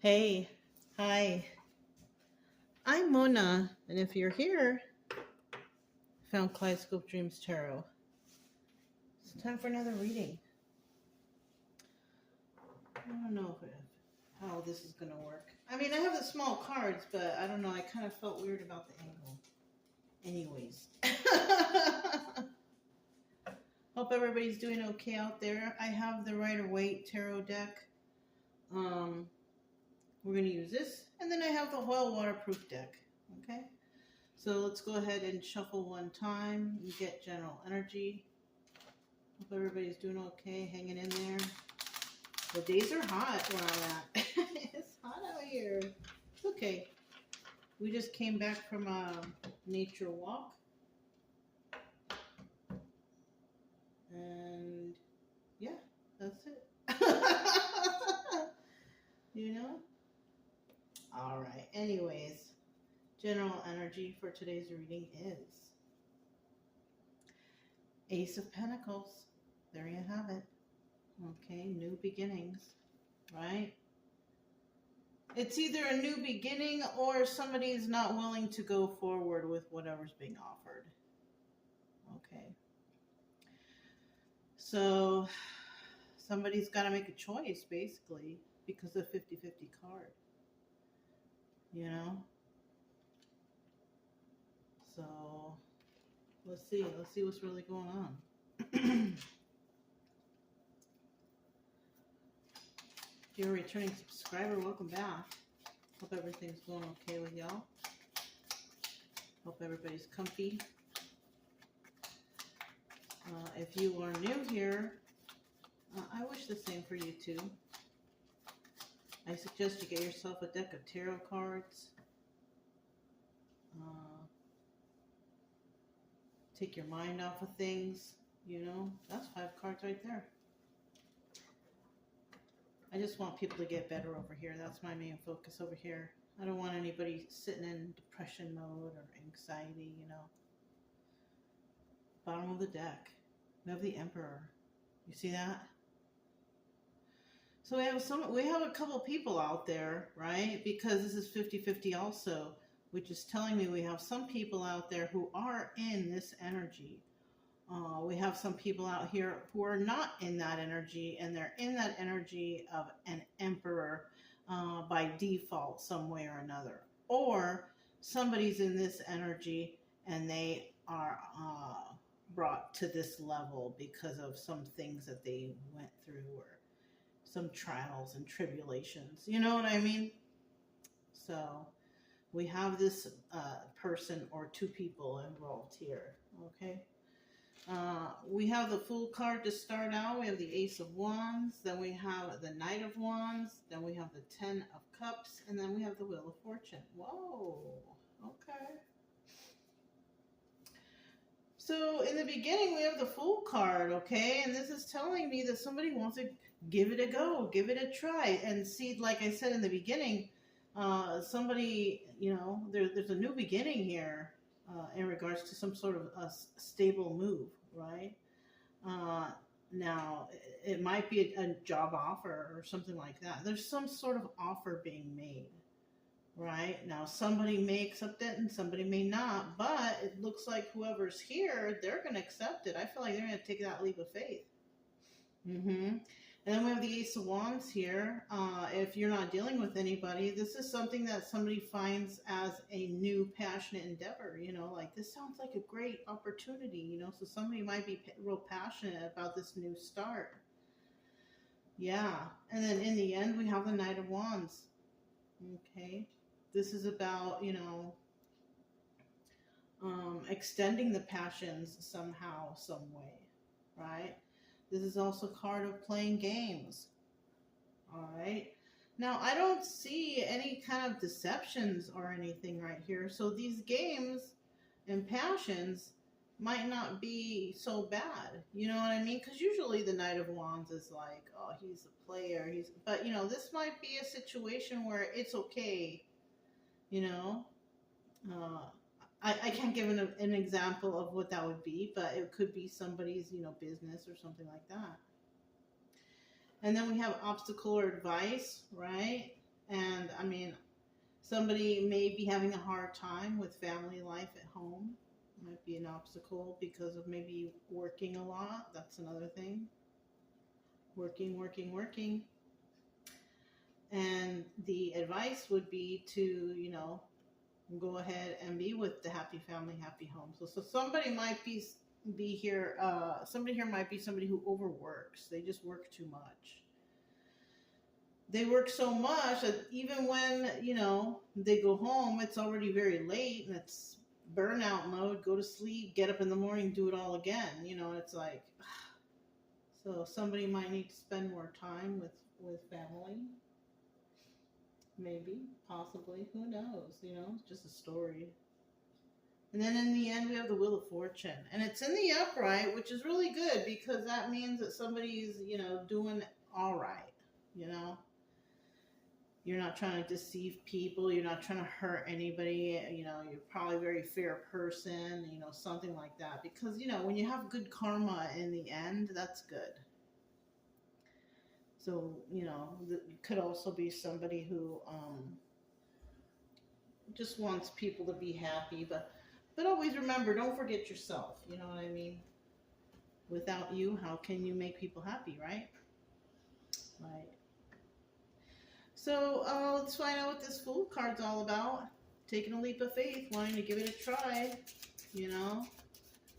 Hey, hi, I'm Mona, and if you're here, found Kaleidoscope Dreams Tarot. It's time for another reading. I don't know how this is going to work. I mean, I have the small cards, but I don't know, I kind of felt weird about the angle. Anyways. Hope everybody's doing okay out there. I have the Rider-Waite Tarot deck. We're going to use this, and then I have the Hoyle Waterproof deck. Okay? So let's go ahead and shuffle one time and get general energy. Hope everybody's doing okay, hanging in there. The days are hot where I'm at. It's hot out here. It's okay. We just came back from a nature walk. And yeah, that's it. You know? All right. Anyways, general energy for today's reading is Ace of Pentacles. There you have it. Okay, new beginnings, right? It's either a new beginning or somebody's not willing to go forward with whatever's being offered. Okay. So somebody's got to make a choice, basically, because of the 50-50 card. You know? So let's see. Let's see what's really going on. If you're a returning subscriber, welcome back. Hope everything's going okay with y'all. Hope everybody's comfy. If you are new here, I wish the same for you too. I suggest you get yourself a deck of tarot cards. Take your mind off of things, you know. That's 5 cards right there. I just want people to get better over here. That's my main focus over here. I don't want anybody sitting in depression mode or anxiety, you know. Bottom of the deck, we have the Emperor. You see that? So we have a couple people out there, right? Because this is 50-50 also, which is telling me we have some people out there who are in this energy. We have some people out here who are not in that energy, and they're in that energy of an emperor by default some way or another. Or somebody's in this energy and they are brought to this level because of some things that they went through or some trials and tribulations. You know what I mean? So we have this person or 2 people involved here, okay? We have the Fool card to start out. We have the Ace of Wands. Then we have the Knight of Wands. Then we have the 10 of Cups. And then we have the Wheel of Fortune. Whoa. Okay. So in the beginning, we have the Fool card, okay? And this is telling me that somebody wants to give it a go, give it a try. And see, like I said in the beginning, somebody, you know, there's a new beginning here. In regards to some sort of a stable move, right? Now, it might be a job offer or something like that. There's some sort of offer being made, right? Now, somebody may accept it and somebody may not, but it looks like whoever's here, they're going to accept it. I feel like they're going to take that leap of faith. And then we have the Ace of Wands here. If you're not dealing with anybody, this is something that somebody finds as a new passionate endeavor. You know, like this sounds like a great opportunity, you know, so somebody might be real passionate about this new start. Yeah. And then in the end, we have the Knight of Wands. Okay. This is about, you know, extending the passions somehow, some way, right? This is also a card of playing games. All right. Now, I don't see any kind of deceptions or anything right here. So these games and passions might not be so bad. You know what I mean? Because usually the Knight of Wands is like, oh, he's a player. But, you know, this might be a situation where it's okay, you know. I can't give an example of what that would be, but it could be somebody's, you know, business or something like that. And then we have obstacle or advice, right? And I mean, somebody may be having a hard time with family life at home. Might be an obstacle because of maybe working a lot. That's another thing. Working, working, working. And the advice would be to, go ahead and be with the happy family, happy home. So somebody might be here. Somebody here might be somebody who overworks. They just work too much. They work so much that even when they go home, it's already very late and it's burnout mode. Go to sleep, get up in the morning, do it all again. It's like, so somebody might need to spend more time with family. Maybe, possibly, who knows? It's just a story. And then in the end, we have the Wheel of Fortune. And it's in the upright, which is really good because that means that somebody's, doing all right. You're not trying to deceive people. You're not trying to hurt anybody. You're probably a very fair person, something like that. Because, when you have good karma in the end, that's good. So, it could also be somebody who just wants people to be happy. But always remember, don't forget yourself. You know what I mean? Without you, how can you make people happy, right? Right. So let's find out what this Fool card's all about. Taking a leap of faith, wanting to give it a try,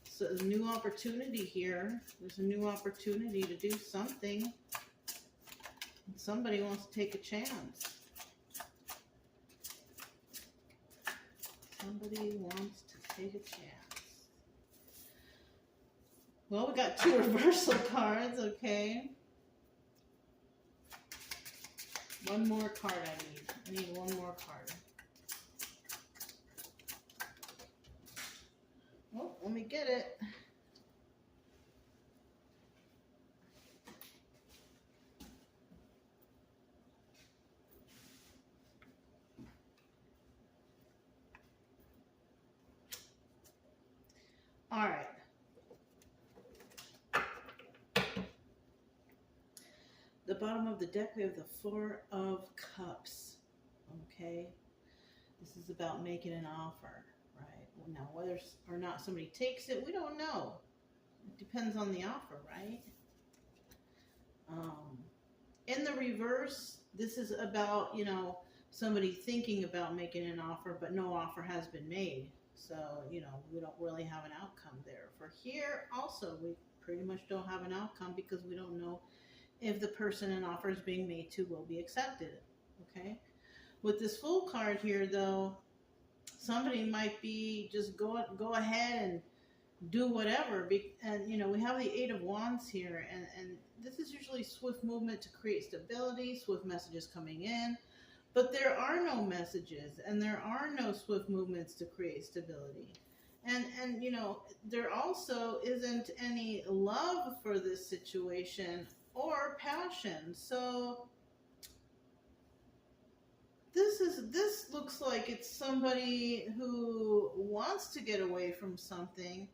So a new opportunity here. There's a new opportunity to do something. Somebody wants to take a chance. Somebody wants to take a chance. Well, we got 2 reversal cards, okay. One more card I need. I need one more card. Oh, let me get it. All right. The bottom of the deck, we have the 4 of Cups. Okay. This is about making an offer, right? Well, now, whether or not somebody takes it, we don't know. It depends on the offer, right? In the reverse, this is about, somebody thinking about making an offer, but no offer has been made. So, we don't really have an outcome there. For here, also, we pretty much don't have an outcome because we don't know if the person an offer is being made to will be accepted. Okay? With this Fool card here, though, somebody might be just go ahead and do whatever. And, we have the 8 of Wands here, and this is usually swift movement to create stability, swift messages coming in. But there are no messages, and there are no swift movements to create stability. And there also isn't any love for this situation or passion. So this looks like it's somebody who wants to get away from something,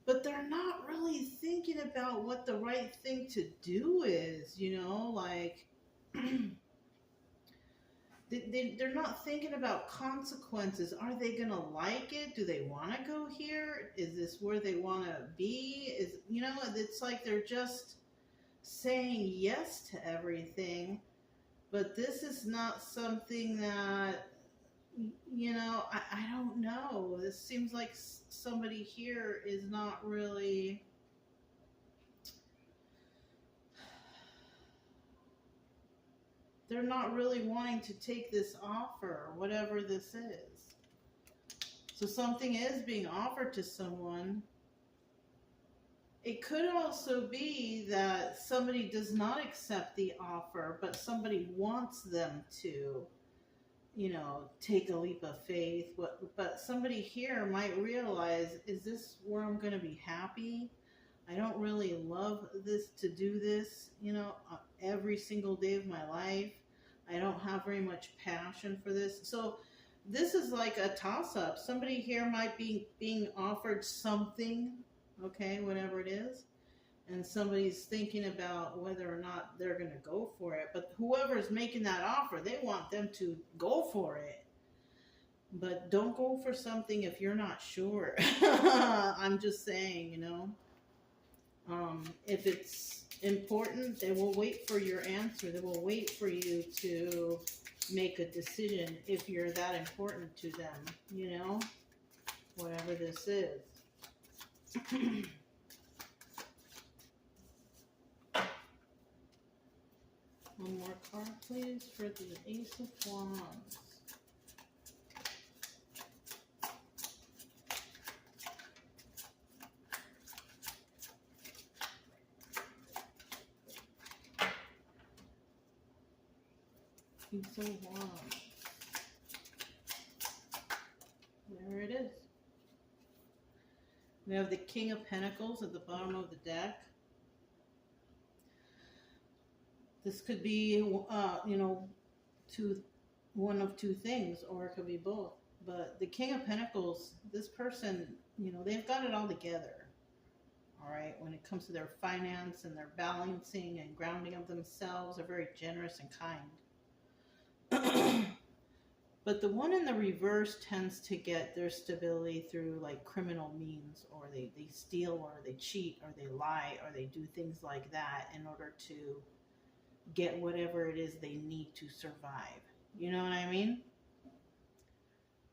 but they're not really thinking about what the right thing to do is, like they're not thinking about consequences. Are they going to like it? Do they want to go here? Is this where they want to be? It's like they're just saying yes to everything. But this is not something that, I don't know. This seems like somebody here is not really... They're not really wanting to take this offer, whatever this is. So something is being offered to someone. It could also be that somebody does not accept the offer, but somebody wants them to, take a leap of faith. But somebody here might realize, is this where I'm going to be happy? I don't really love this to do this, every single day of my life. I don't have very much passion for this. So this is like a toss-up. Somebody here might be being offered something, okay, whatever it is. and somebody's thinking about whether or not they're going to go for it. But whoever's making that offer, they want them to go for it. But don't go for something if you're not sure. I'm just saying, you know. If it's important, they will wait for your answer. They will wait for you to make a decision if you're that important to them, you know, whatever this is. One more card, please, for the Ace of Wands. Ace of Wands. There it is. We have the King of Pentacles at the bottom of the deck. This could be, you know, one of two things, or it could be both. But the King of Pentacles, this person, you know, they've got it all together. All right, when it comes to their finance and their balancing and grounding of themselves, they're very generous and kind. But the one in the reverse tends to get their stability through like criminal means, or they steal, or they cheat, or they lie, or they do things like that in order to get whatever it is they need to survive. You know what I mean?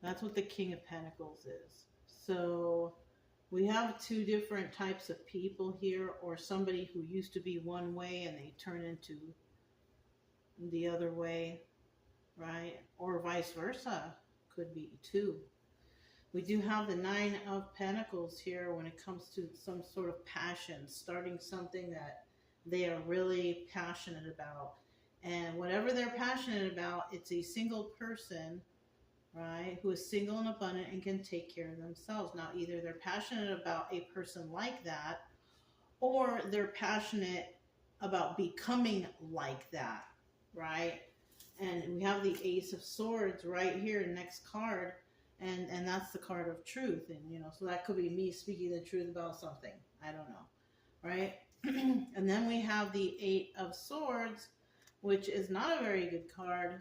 That's what the King of Pentacles is. So we have two different types of people here, or somebody who used to be one way and they turn into the other way. Right? Or vice versa. Could be too. We do have the Nine of Pentacles here when it comes to some sort of passion, starting something that they are really passionate about. And whatever they're passionate about, it's a single person, right, who is single and abundant and can take care of themselves. Now, either they're passionate about a person like that, or they're passionate about becoming like that, right? And we have the Ace of Swords right here, next card, and that's the card of truth. And, you know, so that could be me speaking the truth about something. I don't know, right? And then we have the Eight of Swords, which is not a very good card,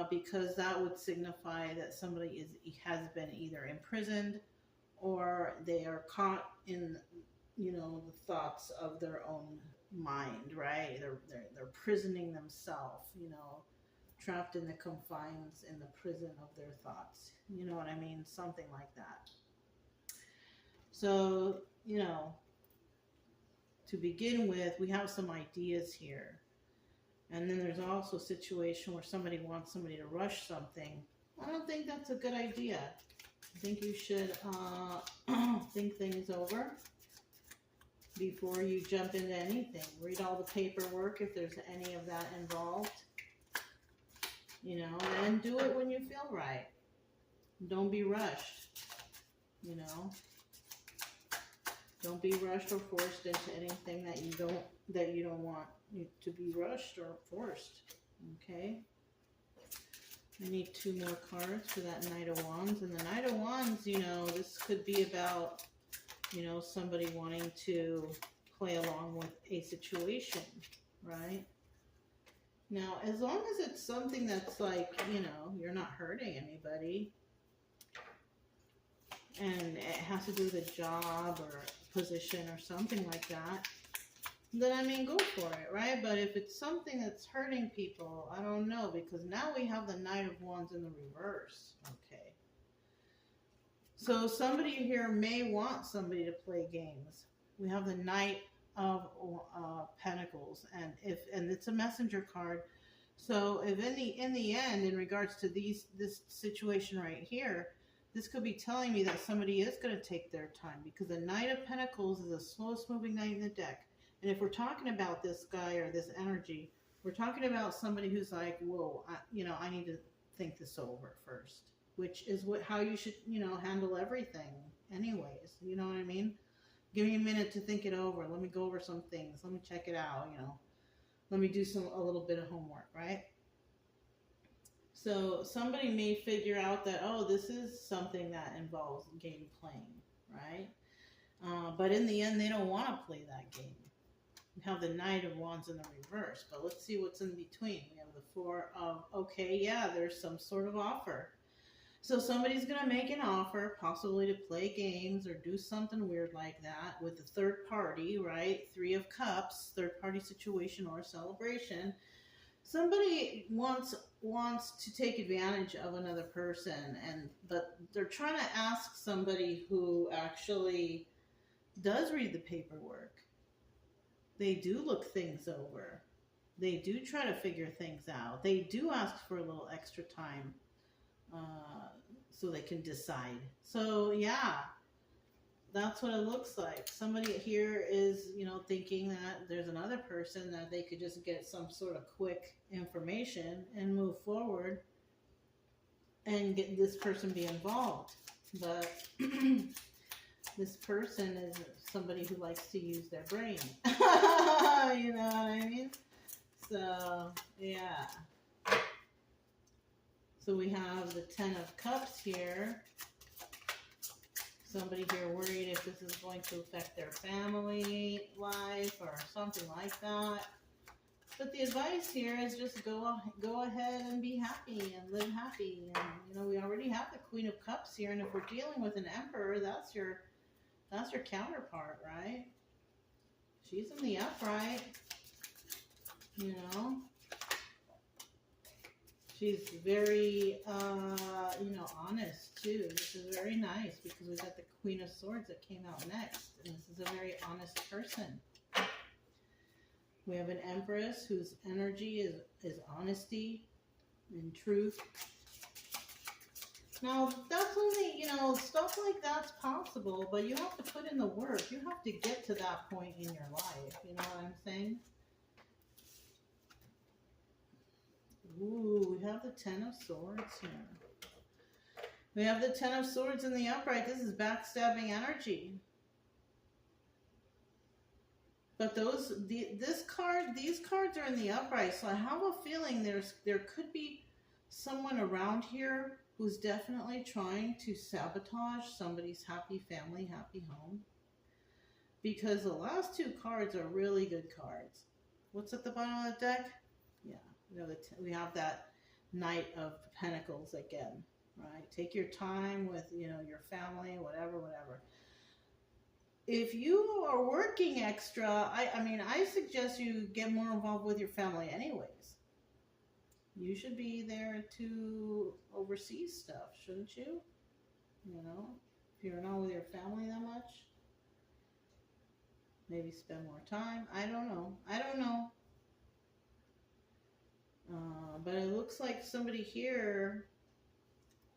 because that would signify that somebody has been either imprisoned, or they are caught in, you know, the thoughts of their own mind, right? They're prisoning themselves, you know, trapped in the confines, in the prison of their thoughts. You know what I mean? Something like that. So, you know, to begin with, we have some ideas here. And then there's also a situation where somebody wants somebody to rush something. I don't think that's a good idea. I think you should think things over before you jump into anything. Read all the paperwork if there's any of that involved. You know, and do it when you feel right. Don't be rushed. You know, don't be rushed or forced into anything that you don't want to be rushed or forced. Okay. I need two more cards for that Knight of Wands. And the Knight of Wands, you know, this could be about, you know, somebody wanting to play along with a situation, right? Now, as long as it's something that's like, you know, you're not hurting anybody, and it has to do with a job or a position or something like that, then, I mean, go for it, right? But if it's something that's hurting people, I don't know, because now we have the Knight of Wands in the reverse, okay? So somebody here may want somebody to play games. We have the Knight of Pentacles, and it's a messenger card. So if in the end, in regards to this situation right here, this could be telling me that somebody is going to take their time, because the Knight of Pentacles is the slowest moving knight in the deck. And if we're talking about this guy or this energy, we're talking about somebody who's like, whoa, I need to think this over first, which is how you should, you know, handle everything anyways. You know what I mean? Give me a minute to think it over. Let me go over some things. Let me check it out, you know. Let me do a little bit of homework, right? So somebody may figure out that, oh, this is something that involves game playing, right? But in the end, they don't want to play that game. We have the Knight of Wands in the reverse, but let's see what's in between. We have the Four of, okay, yeah, there's some sort of offer. So somebody's going to make an offer, possibly to play games or do something weird like that with the third party, right? Three of Cups, third party situation or celebration. Somebody wants to take advantage of another person, but they're trying to ask somebody who actually does read the paperwork. They do look things over. They do try to figure things out. They do ask for a little extra time so they can decide. So yeah, that's what it looks like. Somebody here is, thinking that there's another person that they could just get some sort of quick information and move forward and get this person be involved. But this person is somebody who likes to use their brain. You know what I mean? So, yeah. So we have the Ten of Cups here. Somebody here worried if this is going to affect their family life or something like that. But the advice here is just go ahead and be happy and live happy. And we already have the Queen of Cups here, and if we're dealing with an Emperor, that's your counterpart, right? She's in the upright. She's very, honest too. This is very nice because we got the Queen of Swords that came out next. And this is a very honest person. We have an Empress whose energy is honesty and truth. Now, that's only, stuff like that's possible, but you have to put in the work. You have to get to that point in your life. You know what I'm saying? Ooh, we have the Ten of Swords here. We have the Ten of Swords in the upright. This is backstabbing energy. But these cards are in the upright, so I have a feeling there could be someone around here who's definitely trying to sabotage somebody's happy family, happy home. Because the last two cards are really good cards. What's at the bottom of the deck? Yeah. We have that Knight of Pentacles again, right? Take your time with, your family, whatever. If you are working extra, I suggest you get more involved with your family anyways. You should be there to oversee stuff, shouldn't you? If you're not with your family that much, maybe spend more time. I don't know. But it looks like somebody here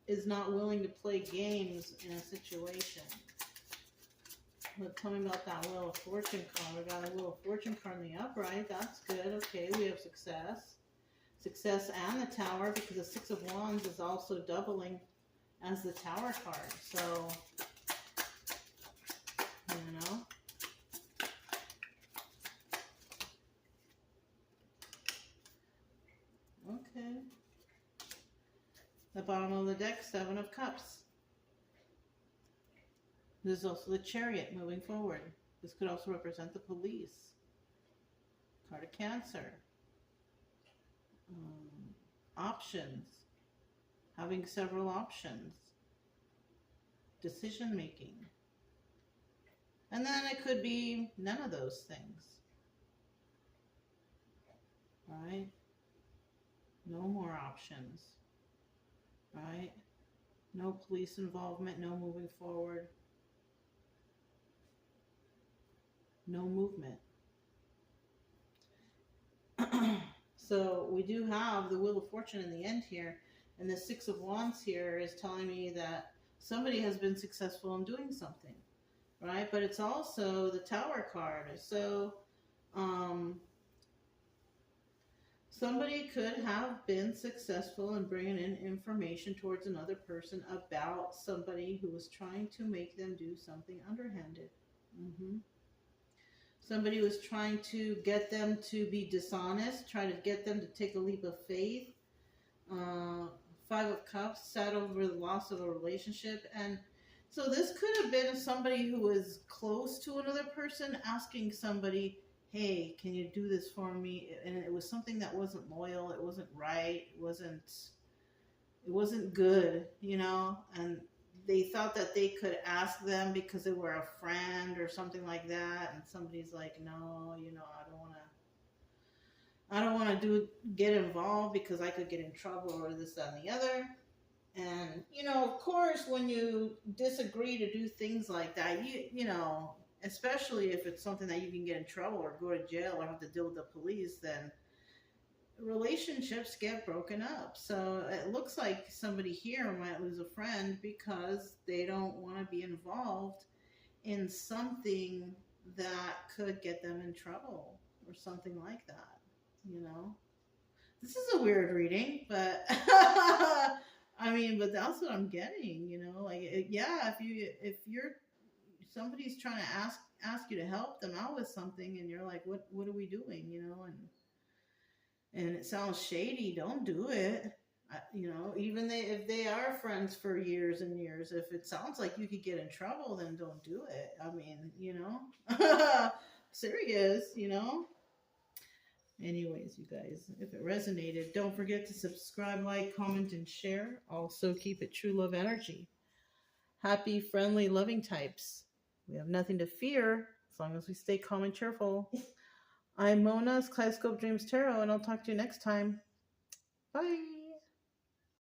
is not willing to play games in a situation. But tell me about that Wheel of Fortune card. We got a Wheel of Fortune card in the upright. That's good. Okay, we have success. Success and the Tower, because the Six of Wands is also doubling as the Tower card. So, Okay. The bottom of the deck, Seven of Cups. This is also the Chariot moving forward. This could also represent the police. Card of Cancer. Options. Having several options. Decision making. And then it could be none of those things. Right? No more options. Right? No police involvement, no moving forward. No movement. So we do have the Wheel of Fortune in the end here, and the Six of Wands here is telling me that somebody has been successful in doing something, right? But it's also the Tower card. So somebody could have been successful in bringing in information towards another person about somebody who was trying to make them do something underhanded. Somebody was trying to get them to be dishonest, try to get them to take a leap of faith. Five of Cups, sad over the loss of a relationship. And so this could have been somebody who was close to another person asking somebody, hey, can you do this for me? And it was something that wasn't loyal, it wasn't right, it wasn't good, and they thought that they could ask them because they were a friend or something like that, and somebody's like, no, I don't want to get involved because I could get in trouble or this, that, and the other. And of course, when you disagree to do things like that, especially if it's something that you can get in trouble or go to jail or have to deal with the police, then relationships get broken up. So it looks like somebody here might lose a friend because they don't want to be involved in something that could get them in trouble or something like that. You know, this is a weird reading, but I mean, but that's what I'm getting. Like yeah, if you're somebody's trying to ask you to help them out with something, and you're like, what are we doing? And it sounds shady, don't do it. Even if they are friends for years and years, if it sounds like you could get in trouble, then don't do it. I mean, serious. Anyways, you guys, if it resonated, don't forget to subscribe, like, comment, and share. Also, keep it true love energy. Happy, friendly, loving types. We have nothing to fear as long as we stay calm and cheerful. I'm Mona's Kaleidoscope Dreams Tarot, and I'll talk to you next time. Bye.